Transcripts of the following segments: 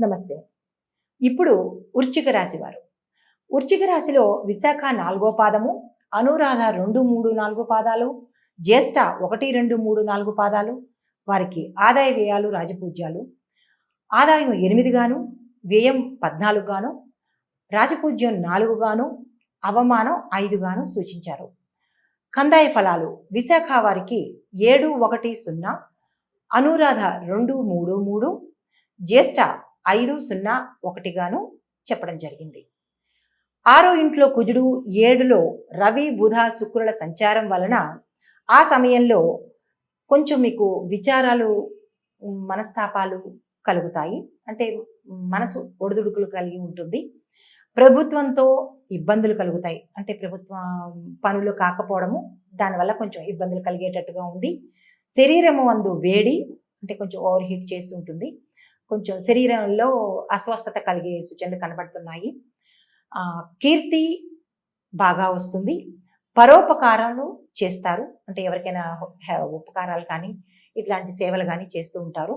నమస్తే. ఇప్పుడు వృశ్చిక రాశి వారు. వృశ్చిక రాశిలో విశాఖ 4వ పాదము, అనురాధ 2, 3, 4 పాదాలు, జ్యేష్ఠ 1, 2, 3, 4 పాదాలు. వారికి ఆదాయ వ్యయాలు రాజపూజ్యాలు. ఆదాయం 8 గాను, వ్యయం 14 గాను, రాజపూజ్యం 4 గాను, అవమానం 5 గాను సూచించారు. కందాయ ఫలాలు విశాఖ వారికి 7, 1, 0, అనురాధ 2, 3, 3, జ్యేష్ఠ 5, 0, 1 గాను చెప్పడం జరిగింది. 6వ ఇంట్లో కుజుడు, 7లో రవి, బుధ, శుక్రుల సంచారం వలన ఆ సమయంలో కొంచెం మీకు విచారాలు, మనస్తాపాలు కలుగుతాయి. అంటే మనసు ఒడిదుడుకులు కలిగి ఉంటుంది. ప్రభుత్వంతో ఇబ్బందులు కలుగుతాయి. అంటే ప్రభుత్వ పనులు కాకపోవడము, దానివల్ల కొంచెం ఇబ్బందులు కలిగేటట్టుగా ఉంది. శరీరము అందు వేడి, అంటే కొంచెం ఓవర్ హీట్ చేస్తూ ఉంటుంది. కొంచెం శరీరంలో అస్వస్థత కలిగే సూచనలు కనబడుతున్నాయి. కీర్తి బాగా వస్తుంది. పరోపకారాలు చేస్తారు. అంటే ఎవరికైనా ఉపకారాలు కానీ ఇట్లాంటి సేవలు కానీ చేస్తూ ఉంటారు.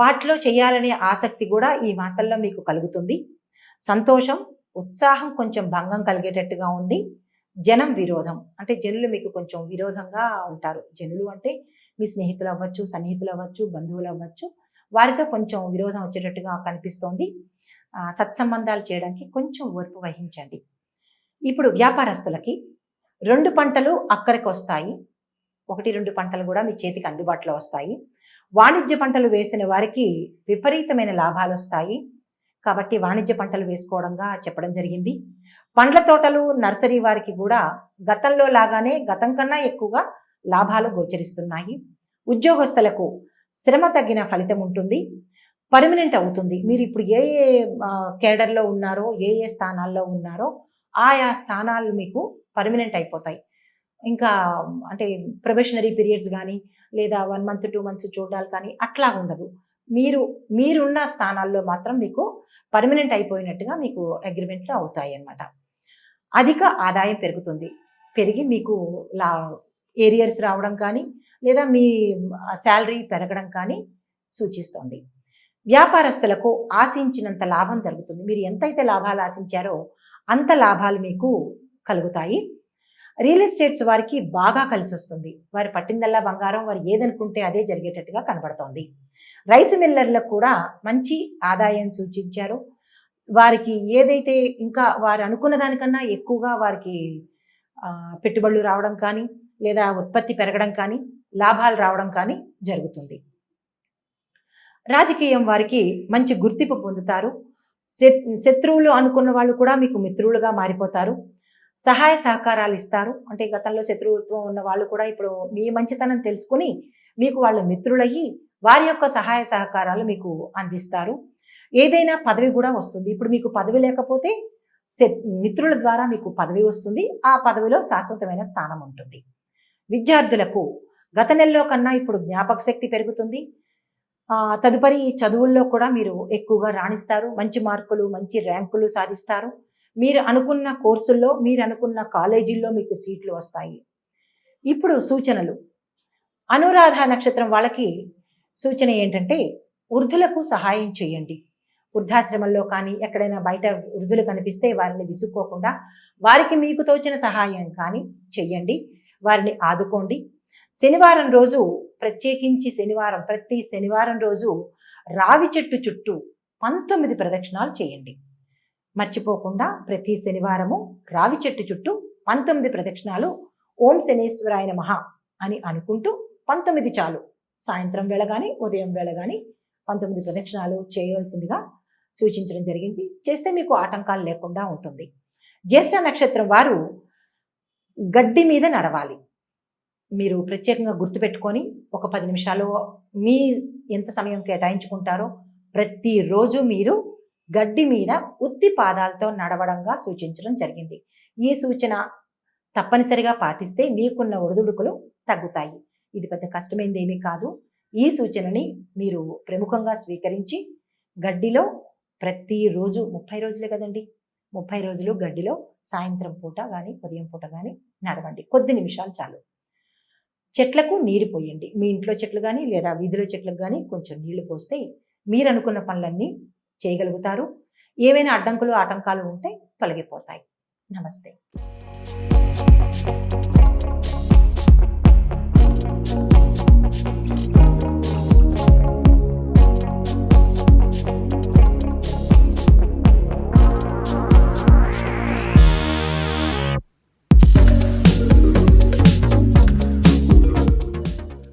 వాటిలో చేయాలనే ఆసక్తి కూడా ఈ మాసంలో మీకు కలుగుతుంది. సంతోషం, ఉత్సాహం కొంచెం భంగం కలిగేటట్టుగా ఉంది. జనం విరోధం, అంటే జనులు మీకు కొంచెం విరోధంగా ఉంటారు. జనులు అంటే మీ స్నేహితులు అవ్వచ్చు, సన్నిహితులు అవ్వచ్చు, బంధువులు అవ్వచ్చు. వారితో కొంచెం విరోధం వచ్చేటట్టుగా కనిపిస్తోంది. సత్సంబంధాలు చేయడానికి కొంచెం ఓర్పు వహించండి. ఇప్పుడు వ్యాపారస్తులకి 2 పంటలు అక్కడికి వస్తాయి. 1, 2 పంటలు కూడా మీ చేతికి అందుబాటులో వస్తాయి. వాణిజ్య పంటలు వేసిన వారికి విపరీతమైన లాభాలు వస్తాయి. కాబట్టి వాణిజ్య పంటలు వేసుకోవడంగా చెప్పడం జరిగింది. పండ్ల తోటలు, నర్సరీ వారికి కూడా గతంలో లాగానే, గతం కన్నా ఎక్కువగా లాభాలు గోచరిస్తున్నాయి. ఉద్యోగస్తులకు శ్రమ తగ్గిన ఫలితం ఉంటుంది. పర్మనెంట్ అవుతుంది. మీరు ఇప్పుడు ఏ కేడర్లో ఉన్నారో, ఏ స్థానాల్లో ఉన్నారో ఆయా స్థానాలు మీకు పర్మనెంట్ అయిపోతాయి. ఇంకా అంటే ప్రొబేషనరీ పీరియడ్స్ కానీ, లేదా 1 month 2 months చూడాలి కానీ అట్లా ఉండదు. మీరున్న స్థానాల్లో మాత్రం మీకు పర్మనెంట్ అయిపోయినట్టుగా మీకు అగ్రిమెంట్లు అవుతాయి అన్నమాట. అధిక ఆదాయం పెరుగుతుంది. పెరిగి మీకు ఏరియర్స్ రావడం కానీ, లేదా మీ శాలరీ పెరగడం కానీ సూచిస్తోంది. వ్యాపారస్తులకు ఆశించినంత లాభం జరుగుతుంది. మీరు ఎంతైతే లాభాలు ఆశించారో అంత లాభాలు మీకు కలుగుతాయి. రియల్ ఎస్టేట్స్ వారికి బాగా కలిసి వస్తుంది. వారు పట్టిందల్లా బంగారం, వారు ఏదనుకుంటే అదే జరిగేటట్టుగా కనబడుతోంది. రైస్ మిల్లర్లకు కూడా మంచి ఆదాయం సూచించారు. వారికి ఏదైతే ఇంకా వారు అనుకున్న దానికన్నా ఎక్కువగా వారికి పెట్టుబడులు రావడం కానీ, లేదా ఉత్పత్తి పెరగడం కానీ, లాభాలు రావడం కానీ జరుగుతుంది. రాజకీయం వారికి మంచి గుర్తింపు పొందుతారు. శత్రువులు అనుకున్న వాళ్ళు కూడా మీకు మిత్రులుగా మారిపోతారు. సహాయ సహకారాలు ఇస్తారు. అంటే గతంలో శత్రుత్వం ఉన్న వాళ్ళు కూడా ఇప్పుడు మీ మంచితనం తెలుసుకుని మీకు వాళ్ళు మిత్రులయ్యి వారి యొక్క సహాయ సహకారాలు మీకు అందిస్తారు. ఏదైనా పదవి కూడా వస్తుంది. ఇప్పుడు మీకు పదవి లేకపోతే మిత్రుల ద్వారా మీకు పదవి వస్తుంది. ఆ పదవిలో శాశ్వతమైన స్థానం ఉంటుంది. విద్యార్థులకు గత నెలలో కన్నా ఇప్పుడు జ్ఞాపక శక్తి పెరుగుతుంది. తదుపరి చదువుల్లో కూడా మీరు ఎక్కువగా రాణిస్తారు. మంచి మార్కులు, మంచి ర్యాంకులు సాధిస్తారు. మీరు అనుకున్న కోర్సుల్లో, మీరు అనుకున్న కాలేజీల్లో మీకు సీట్లు వస్తాయి. ఇప్పుడు సూచనలు. అనురాధ నక్షత్రం వాళ్ళకి సూచన ఏంటంటే, వృద్ధులకు సహాయం చేయండి. వృద్ధాశ్రమంలో కానీ, ఎక్కడైనా బయట వృద్ధులు కనిపిస్తే వారిని విసుక్కోకుండా వారికి మీకు తోచిన సహాయం కానీ చెయ్యండి. వారిని ఆదుకోండి. శనివారం రోజు ప్రత్యేకించి ప్రతి శనివారం రోజు రావి చెట్టు చుట్టూ 19 ప్రదక్షిణాలు చేయండి. మర్చిపోకుండా ప్రతి శనివారము రావి చెట్టు చుట్టూ 19 ప్రదక్షిణాలు ఓం శనేశ్వరాయ నమః అని అనుకుంటూ 19 చాలు. సాయంత్రం వేళ కానీ, ఉదయం వేళ కానీ 19 ప్రదక్షిణాలు చేయవలసిందిగా సూచించడం జరిగింది. చేస్తే మీకు ఆటంకాలు లేకుండా ఉంటుంది. జ్యేష్ఠ నక్షత్రం వారు గడ్డి మీద నడవాలి. మీరు ప్రత్యేకంగా గుర్తుపెట్టుకొని ఒక 10 నిమిషాలు మీ ఎంత సమయం కేటాయించుకుంటారో ప్రతిరోజు మీరు గడ్డి మీద ఉత్తి పాదాలతో నడవడంగా సూచించడం జరిగింది. ఈ సూచన తప్పనిసరిగా పాటిస్తే మీకున్న ఒడిదుడుకులు తగ్గుతాయి. ఇది పెద్ద కష్టమైంది ఏమీ కాదు. ఈ సూచనని మీరు ప్రముఖంగా స్వీకరించి గడ్డిలో ప్రతిరోజు 30 రోజులే కదండి, 30 రోజులు గడ్డిలో సాయంత్రం పూట కానీ, ఉదయం పూట కానీ నడవండి. కొద్ది నిమిషాలు చాలు. చెట్లకు నీరు పోయండి. మీ ఇంట్లో చెట్లు కానీ, లేదా వీధిలో చెట్లకు కానీ కొంచెం నీళ్లు పోస్తే మీరు అనుకున్న పనులన్నీ చేయగలుగుతారు. ఏవైనా అడ్డంకులు ఆటంకాలు ఉంటే తొలగిపోతాయి. నమస్తే.